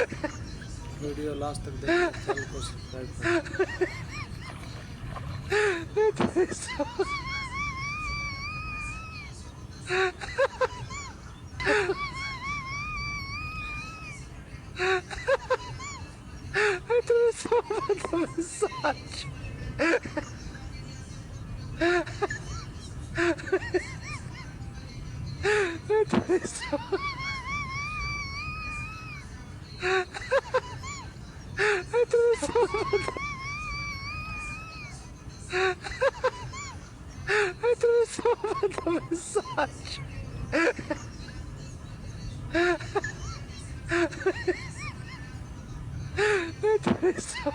Video last तक देखिए, channel को सब्सक्राइब करें। I threw so much of a massage. I threw so I threw so much. I threw so much of a massage. I threw so